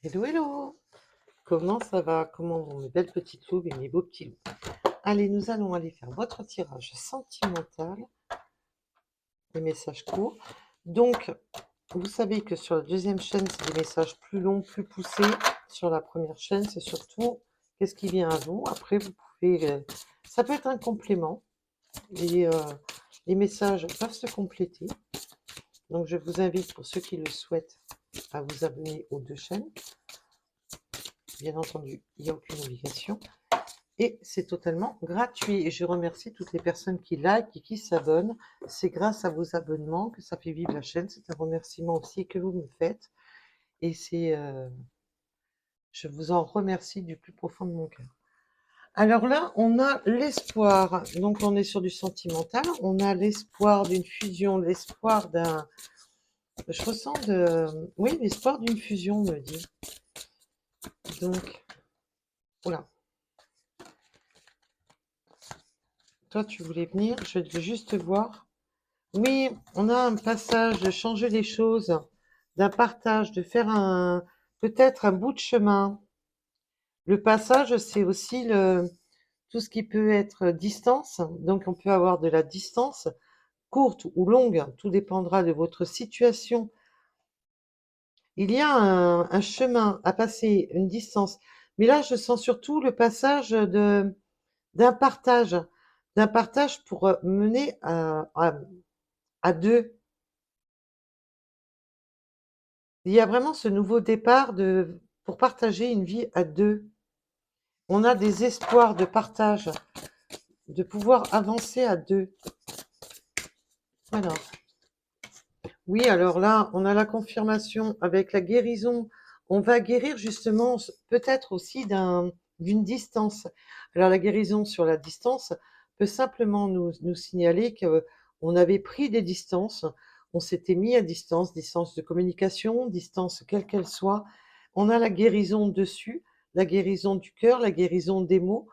Hello, hello! Comment ça va? Comment vont mes belles petites louves et mes beaux petits loups? Allez, nous allons aller faire votre tirage sentimental, les messages courts. Donc, vous savez que sur la deuxième chaîne, c'est des messages plus longs, plus poussés. Sur la première chaîne, c'est surtout qu'est-ce qui vient à vous. Après, vous pouvez... ça peut être un complément. Et les messages peuvent se compléter. Donc, je vous invite, pour ceux qui le souhaitent, à vous abonner aux deux chaînes. Bien entendu, il n'y a aucune obligation. Et c'est totalement gratuit. Et je remercie toutes les personnes qui like et qui s'abonnent. C'est grâce à vos abonnements que ça fait vivre la chaîne. C'est un remerciement aussi que vous me faites. Et je vous en remercie du plus profond de mon cœur. Alors là, on a l'espoir. Donc on est sur du sentimental. On a l'espoir d'une fusion, l'espoir d'un... Je ressens de... Oui, l'espoir d'une fusion, me dit. Donc, voilà. Toi, tu voulais venir. Je vais juste voir. Oui, on a un passage de changer les choses, d'un partage, de faire peut-être un bout de chemin. Le passage, c'est aussi tout ce qui peut être distance. Donc, on peut avoir de la distance, courte ou longue, tout dépendra de votre situation. Il y a un chemin à passer, une distance. Mais là, je sens surtout le passage d'un partage pour mener à deux. Il y a vraiment ce nouveau départ pour partager une vie à deux. On a des espoirs de partage, de pouvoir avancer à deux. Voilà. Oui, alors là, on a la confirmation avec la guérison. On va guérir justement, peut-être aussi d'une distance. Alors la guérison sur la distance peut simplement nous signaler qu'on avait pris des distances, on s'était mis à distance, distance de communication, distance quelle qu'elle soit. On a la guérison dessus, la guérison du cœur, la guérison des mots.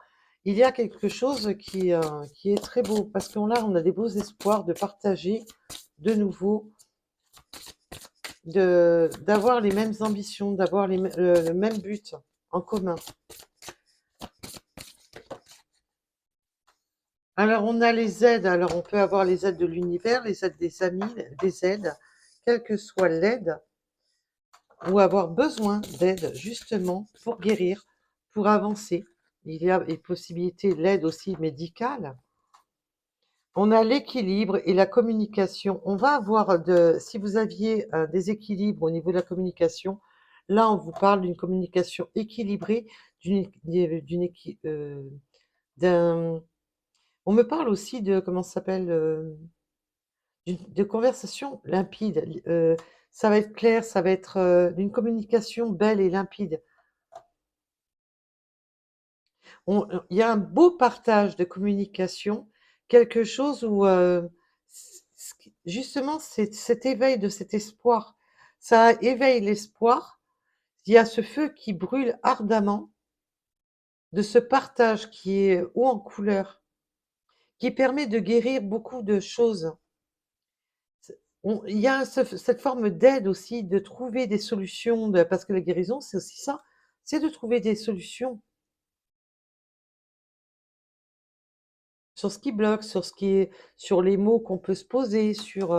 Il y a quelque chose qui est très beau, parce qu'on là, on a des beaux espoirs de partager de nouveau, d'avoir les mêmes ambitions, d'avoir le même but en commun. Alors, on a les aides. Alors, on peut avoir les aides de l'univers, les aides des amis, des aides, quelle que soit l'aide, ou avoir besoin d'aide, justement, pour guérir, pour avancer. Il y a des possibilités, l'aide aussi médicale. On a l'équilibre et la communication. On va avoir si vous aviez un déséquilibre au niveau de la communication, là on vous parle d'une communication équilibrée, d'un. On me parle aussi de comment ça s'appelle, de conversation limpide. Ça va être clair, ça va être d'une communication belle et limpide. Il y a un beau partage de communication, quelque chose où justement cet éveil de cet espoir, ça éveille l'espoir. Il y a ce feu qui brûle ardemment de ce partage qui est haut en couleur, qui permet de guérir beaucoup de choses. Il y a cette forme d'aide aussi, de trouver des solutions, parce que la guérison, c'est aussi ça, c'est de trouver des solutions sur ce qui bloque, sur les mots qu'on peut se poser, sur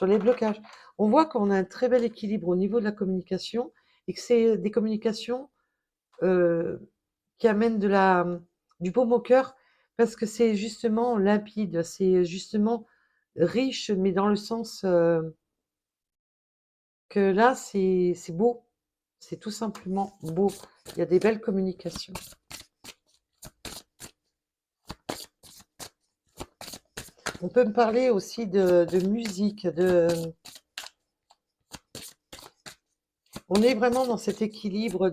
les blocages. On voit qu'on a un très bel équilibre au niveau de la communication et que c'est des communications euh, qui amènent du baume au cœur parce que c'est justement limpide, c'est justement riche, mais dans le sens que là, c'est beau, c'est tout simplement beau. Il y a des belles communications. On peut me parler aussi de musique, on est vraiment dans cet équilibre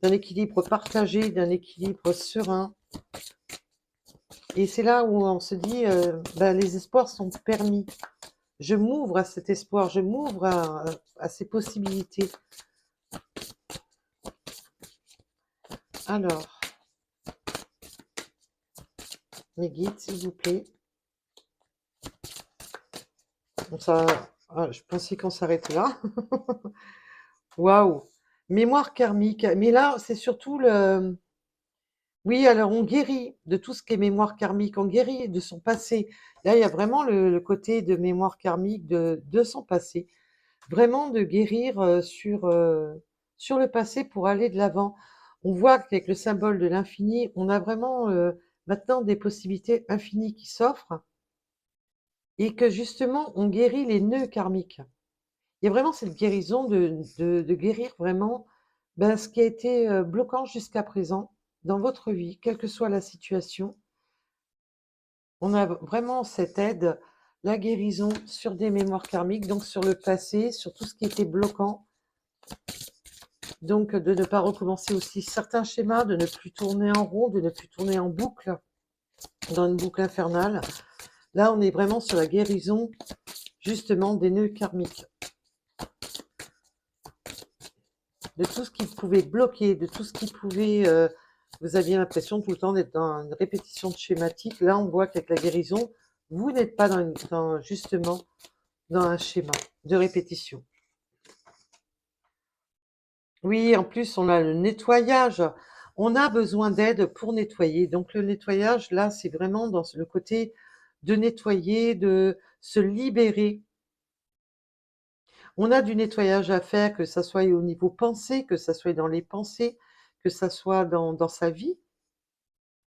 d'un équilibre partagé, d'un équilibre serein. Et c'est là où on se dit, ben, les espoirs sont permis. Je m'ouvre à cet espoir, je m'ouvre à ces possibilités. Alors, mes guides, s'il vous plaît. Bon, ça, je pensais qu'on s'arrêtait là. Waouh! Mémoire karmique. Mais là, c'est surtout le... Oui, alors on guérit de tout ce qui est mémoire karmique, on guérit de son passé. Là, il y a vraiment le côté de mémoire karmique de son passé. Vraiment de guérir sur le passé pour aller de l'avant. On voit qu'avec le symbole de l'infini, on a vraiment maintenant des possibilités infinies qui s'offrent et que justement, on guérit les nœuds karmiques. Il y a vraiment cette guérison de guérir vraiment ben, ce qui a été bloquant jusqu'à présent dans votre vie, quelle que soit la situation. On a vraiment cette aide, la guérison sur des mémoires karmiques, donc sur le passé, sur tout ce qui était bloquant. Donc de ne pas recommencer aussi certains schémas, de ne plus tourner en rond, de ne plus tourner en boucle, dans une boucle infernale. Là, on est vraiment sur la guérison, justement, des nœuds karmiques. De tout ce qui pouvait bloquer, de tout ce qui pouvait... vous aviez l'impression tout le temps d'être dans une répétition de schématique. Là, on voit qu'avec la guérison, vous n'êtes pas justement dans un schéma de répétition. Oui, en plus, on a le nettoyage. On a besoin d'aide pour nettoyer. Donc, le nettoyage, là, c'est vraiment dans le côté de nettoyer, de se libérer. On a du nettoyage à faire, que ça soit au niveau pensée, que ça soit dans les pensées, que ça soit dans sa vie.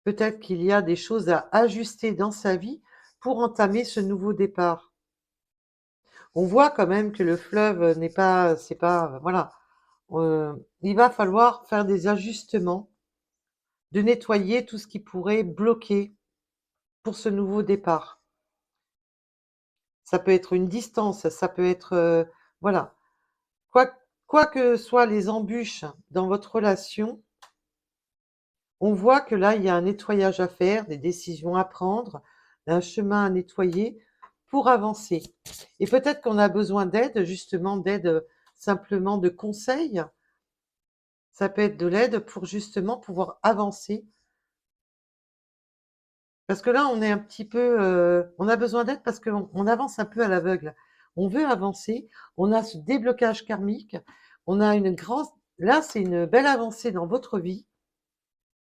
Peut-être qu'il y a des choses à ajuster dans sa vie pour entamer ce nouveau départ. On voit quand même que le fleuve n'est pas, c'est pas, voilà. Il va falloir faire des ajustements, de nettoyer tout ce qui pourrait bloquer pour ce nouveau départ. Ça peut être une distance, ça peut être, voilà. Quoi que soient les embûches dans votre relation, on voit que là, il y a un nettoyage à faire, des décisions à prendre, un chemin à nettoyer pour avancer. Et peut-être qu'on a besoin d'aide, justement, d'aide simplement de conseils. Ça peut être de l'aide pour justement pouvoir avancer. Parce que là, on est un petit peu... on a besoin d'aide parce qu'on avance un peu à l'aveugle. On veut avancer, on a ce déblocage karmique, on a une grande... Là, c'est une belle avancée dans votre vie.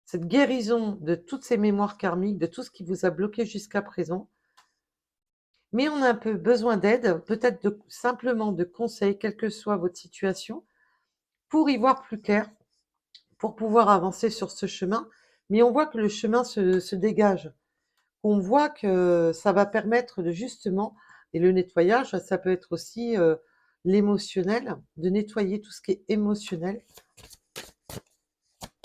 Cette guérison de toutes ces mémoires karmiques, de tout ce qui vous a bloqué jusqu'à présent. Mais on a un peu besoin d'aide, peut-être simplement de conseils, quelle que soit votre situation, pour y voir plus clair, pour pouvoir avancer sur ce chemin. Mais on voit que le chemin se dégage. On voit que ça va permettre de justement, et le nettoyage, ça peut être aussi l'émotionnel, de nettoyer tout ce qui est émotionnel.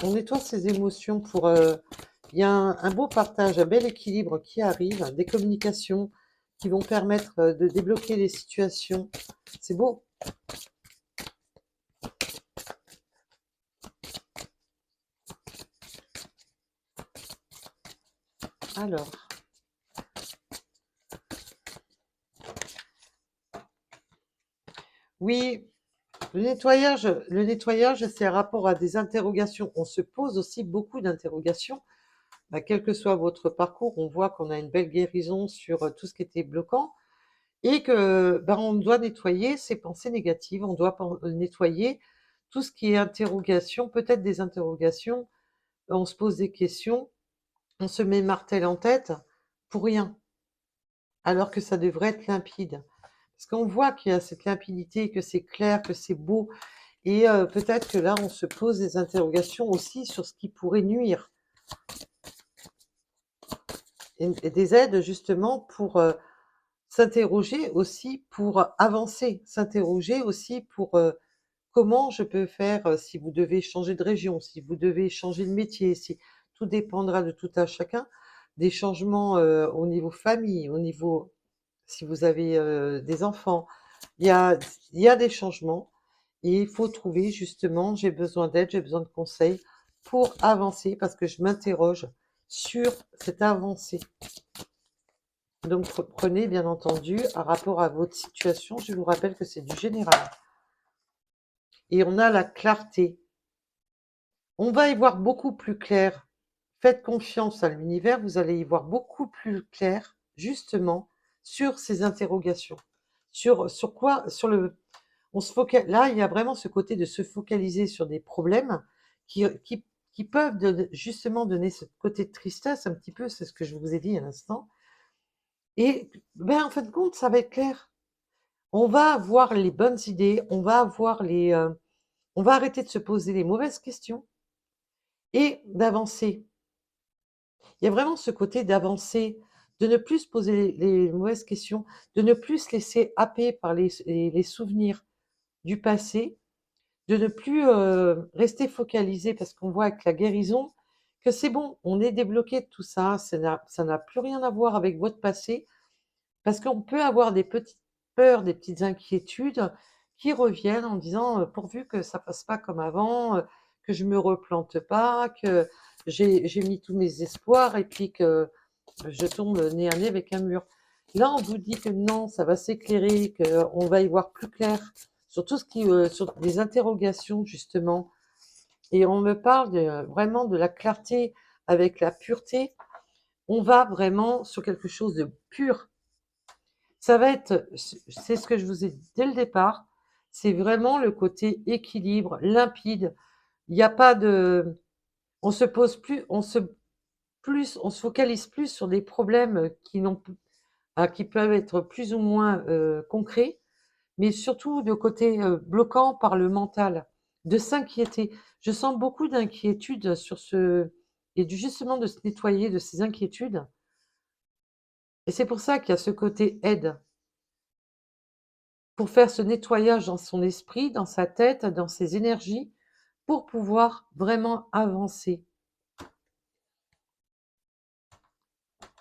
On nettoie ses émotions pour... il y a un beau partage, un bel équilibre qui arrive, des communications qui vont permettre de débloquer les situations. C'est beau. Alors. Oui, le nettoyage, c'est un rapport à des interrogations. On se pose aussi beaucoup d'interrogations. Bah, quel que soit votre parcours, on voit qu'on a une belle guérison sur tout ce qui était bloquant et que bah, on doit nettoyer ses pensées négatives, on doit nettoyer tout ce qui est interrogation, peut-être des interrogations, on se pose des questions, on se met martel en tête pour rien, alors que ça devrait être limpide. Parce qu'on voit qu'il y a cette limpidité, que c'est clair, que c'est beau, et peut-être que là, on se pose des interrogations aussi sur ce qui pourrait nuire. Et des aides justement pour s'interroger aussi, pour avancer, s'interroger aussi pour comment je peux faire si vous devez changer de région, si vous devez changer de métier, si tout dépendra de tout un chacun, des changements au niveau famille, au niveau si vous avez des enfants, il y a, il y a des changements et il faut trouver justement, j'ai besoin d'aide, j'ai besoin de conseils pour avancer parce que je m'interroge sur cette avancée. Donc prenez bien entendu un rapport à votre situation, je vous rappelle que c'est du général. Et on a la clarté. On va y voir beaucoup plus clair. Faites confiance à l'univers, vous allez y voir beaucoup plus clair justement sur ces interrogations. Sur quoi, Là, il y a vraiment ce côté de se focaliser sur des problèmes qui peuvent justement donner ce côté de tristesse un petit peu, c'est ce que je vous ai dit à l'instant. Et ben, en fin de compte, ça va être clair. On va avoir les bonnes idées, on va arrêter de se poser les mauvaises questions et d'avancer. Il y a vraiment ce côté d'avancer, de ne plus se poser les mauvaises questions, de ne plus se laisser happer par les souvenirs du passé, de ne plus rester focalisé parce qu'on voit avec la guérison que c'est bon, on est débloqué de tout ça, ça n'a plus rien à voir avec votre passé, parce qu'on peut avoir des petites peurs, des petites inquiétudes qui reviennent en disant pourvu que ça passe pas comme avant, que je me replante pas, que j'ai mis tous mes espoirs et puis que je tombe nez à nez avec un mur. Là, on vous dit que non, ça va s'éclairer, qu'on va y voir plus clair sur tout ce qui, sur des interrogations justement. Et on me parle vraiment de la clarté avec la pureté. On va vraiment sur quelque chose de pur. Ça va être, c'est ce que je vous ai dit dès le départ, c'est vraiment le côté équilibre, limpide. Il n'y a pas de, on se pose plus, on se focalise plus sur des problèmes qui peuvent être plus ou moins concrets, mais surtout de côté bloquant par le mental, de s'inquiéter. Je sens beaucoup d'inquiétude sur justement de se nettoyer de ces inquiétudes. Et c'est pour ça qu'il y a ce côté aide, pour faire ce nettoyage dans son esprit, dans sa tête, dans ses énergies, pour pouvoir vraiment avancer.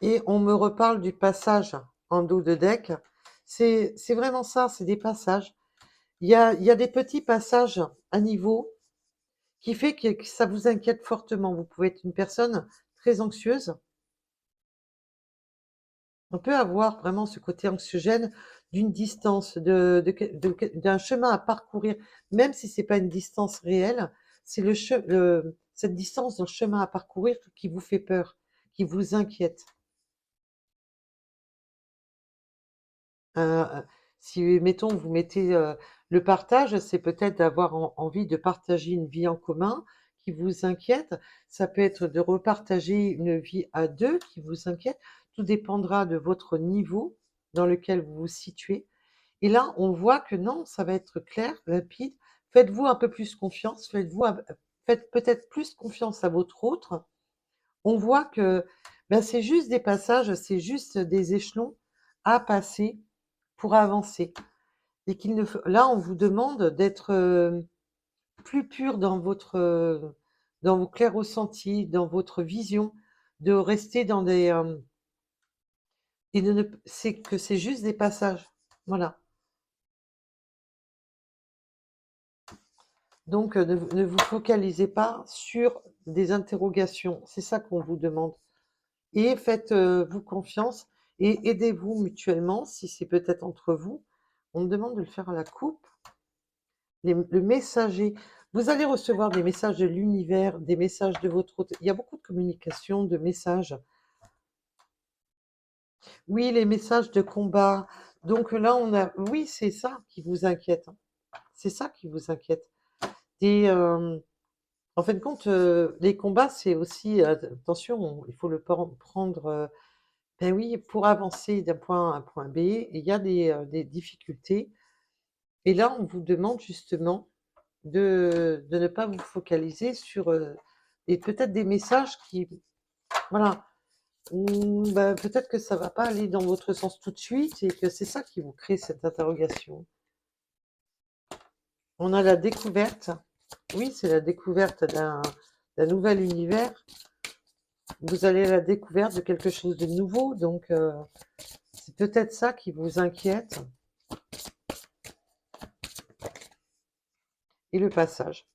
Et on me reparle du passage en dos de deck. C'est vraiment ça, c'est des passages. Il y a des petits passages à niveau qui fait que ça vous inquiète fortement. Vous pouvez être une personne très anxieuse. On peut avoir vraiment ce côté anxiogène d'une distance, d'un chemin à parcourir, même si c'est pas une distance réelle, c'est cette distance dans le chemin à parcourir qui vous fait peur, qui vous inquiète. Euh, si, mettons, vous mettez le partage, c'est peut-être d'avoir envie de partager une vie en commun qui vous inquiète. Ça peut être de repartager une vie à deux qui vous inquiète. Tout dépendra de votre niveau dans lequel vous vous situez. Et là, on voit que non, ça va être clair, limpide. Faites-vous un peu plus confiance. Faites peut-être plus confiance à votre autre. On voit que ben, c'est juste des passages, c'est juste des échelons à passer pour avancer. Et là, on vous demande d'être plus pur dans vos clairs ressentis, dans votre vision, de rester dans et c'est que c'est juste des passages. Voilà. Donc, ne vous focalisez pas sur des interrogations. C'est ça qu'on vous demande. Et faites-vous confiance et aidez-vous mutuellement si c'est peut-être entre vous. On me demande de le faire à la coupe. Le messager. Vous allez recevoir des messages de l'univers, des messages de votre hôte. Il y a beaucoup de communication, de messages. Oui, les messages de combat. Donc là, oui, c'est ça qui vous inquiète, hein. C'est ça qui vous inquiète. En fin de compte, les combats, c'est aussi, attention, il faut le prendre, ben oui, pour avancer d'un point A à un point B, il y a des difficultés. Et là, on vous demande justement de ne pas vous focaliser sur et peut-être des messages qui, voilà, bah, peut-être que ça va pas aller dans votre sens tout de suite et que c'est ça qui vous crée cette interrogation. On a la découverte. Oui, c'est la découverte d'un nouvel univers. Vous allez à la découverte de quelque chose de nouveau, donc c'est peut-être ça qui vous inquiète. Et le passage.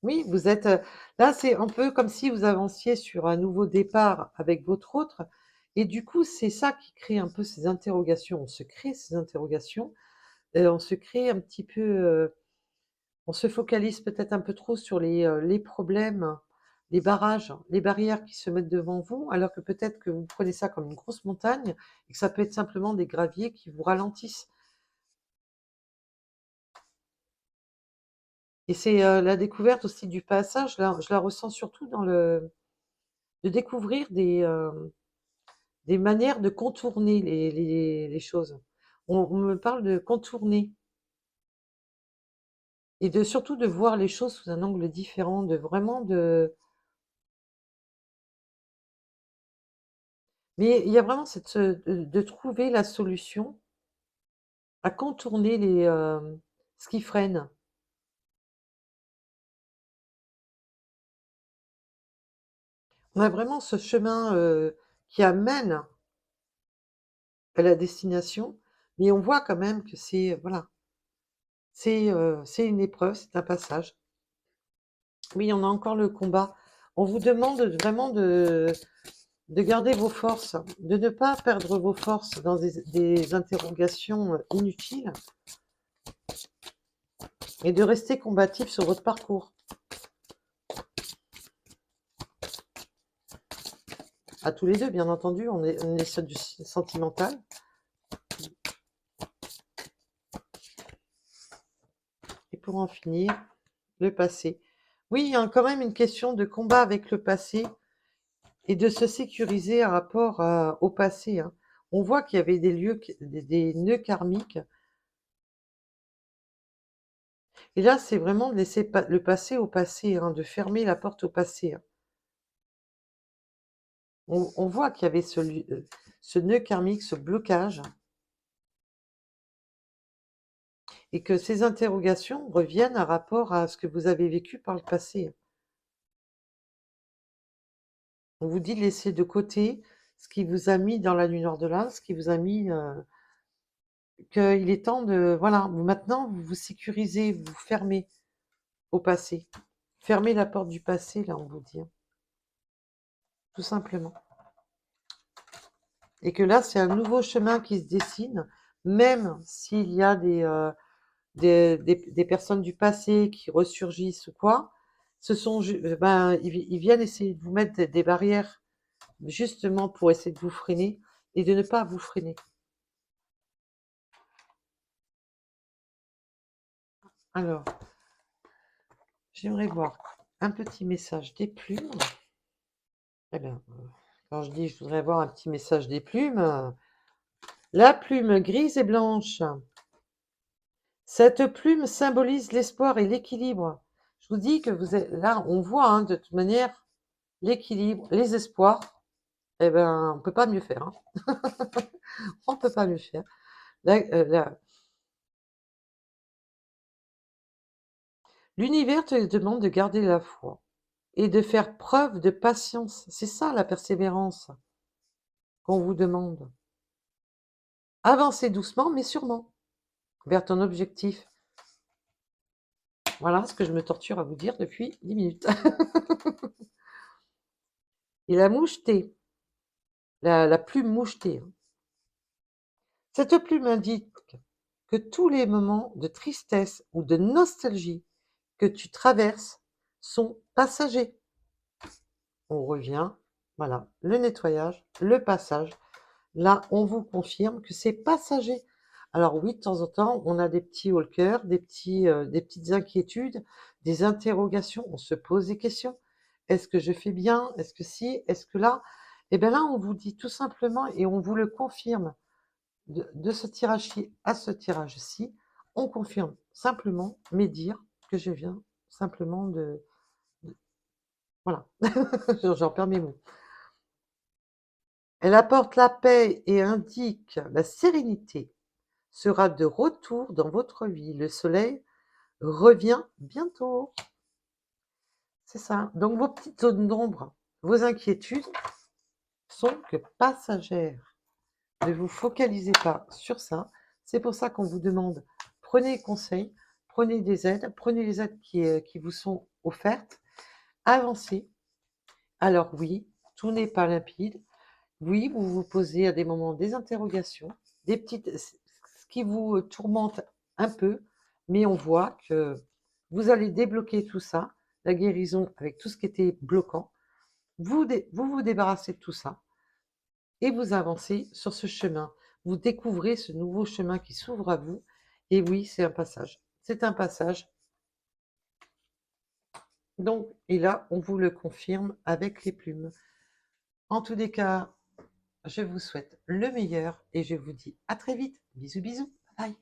Oui, vous êtes là, c'est un peu comme si vous avanciez sur un nouveau départ avec votre autre, et du coup, c'est ça qui crée un peu ces interrogations. On se crée ces interrogations, on se crée un petit peu, on se focalise peut-être un peu trop sur les problèmes, les barrages, les barrières qui se mettent devant vous, alors que peut-être que vous prenez ça comme une grosse montagne et que ça peut être simplement des graviers qui vous ralentissent. Et c'est la découverte aussi du passage, je la ressens surtout dans le de découvrir des manières de contourner les choses. On me parle de contourner et de surtout de voir les choses sous un angle différent, de vraiment de mais il y a vraiment cette, de trouver la solution à contourner ce qui freine. On a vraiment ce chemin, qui amène à la destination, mais on voit quand même que c'est, voilà, c'est une épreuve, c'est un passage. Oui, on a encore le combat. On vous demande vraiment de garder vos forces, de ne pas perdre vos forces dans des interrogations inutiles et de rester combatif sur votre parcours. À tous les deux, bien entendu, on est sur du sentimental. Et pour en finir, le passé. Oui, il y a quand même une question de combat avec le passé et de se sécuriser par rapport au passé, hein. On voit qu'il y avait des nœuds karmiques. Et là, c'est vraiment de laisser le passé au passé, hein, de fermer la porte au passé, hein. On voit qu'il y avait ce nœud karmique, ce blocage, et que ces interrogations reviennent à rapport à ce que vous avez vécu par le passé. On vous dit de laisser de côté ce qui vous a mis dans la nuit noire de l'Inde, ce qui vous a mis... qu'il est temps de... Voilà, maintenant, vous vous sécurisez, vous fermez au passé. Fermez la porte du passé, là, on vous dit, hein, tout simplement. Et que là, c'est un nouveau chemin qui se dessine, même s'il y a des personnes du passé qui ressurgissent ou quoi, ben, ils viennent essayer de vous mettre des barrières, justement pour essayer de vous freiner et de ne pas vous freiner. Alors, j'aimerais voir un petit message des plumes. Eh bien, quand je dis je voudrais voir un petit message des plumes, la plume grise et blanche. Cette plume symbolise l'espoir et l'équilibre. Je vous dis que vous êtes là, on voit, hein, de toute manière l'équilibre, les espoirs. Eh ben, on peut pas mieux faire, hein. On peut pas mieux faire. L'univers te demande de garder la foi et de faire preuve de patience. C'est ça la persévérance qu'on vous demande. Avancez doucement mais sûrement vers ton objectif. Voilà ce que je me torture à vous dire depuis 10 minutes. Et la mouchetée, la plume mouchetée, hein. Cette plume indique que tous les moments de tristesse ou de nostalgie que tu traverses sont passagers. On revient, voilà, le nettoyage, le passage. Là, on vous confirme que c'est passager. Alors oui, de temps en temps, on a des petits haut le cœur, des petites inquiétudes, des interrogations. On se pose des questions. Est-ce que je fais bien? Est-ce que si? Est-ce que là? Et bien là, on vous dit tout simplement, et on vous le confirme, de ce tirage-ci à ce tirage-ci, on confirme simplement mes dires que je viens simplement voilà, j'en perds mes mots. Elle apporte la paix et indique la sérénité sera de retour dans votre vie. Le soleil revient bientôt. C'est ça. Donc vos petites zones d'ombre, vos inquiétudes sont que passagères. Ne vous focalisez pas sur ça. C'est pour ça qu'on vous demande, prenez conseil, prenez des aides, prenez les aides qui vous sont offertes, avancez. Alors oui, tout n'est pas limpide. Oui, vous vous posez à des moments des interrogations, ce qui vous tourmente un peu, mais on voit que vous allez débloquer tout ça, la guérison avec tout ce qui était bloquant. Vous débarrassez de tout ça et vous avancez sur ce chemin. Vous découvrez ce nouveau chemin qui s'ouvre à vous. Et oui, c'est un passage. C'est un passage. Donc, et là, on vous le confirme avec les plumes. En tous les cas, je vous souhaite le meilleur et je vous dis à très vite. Bisous, bisous. Bye.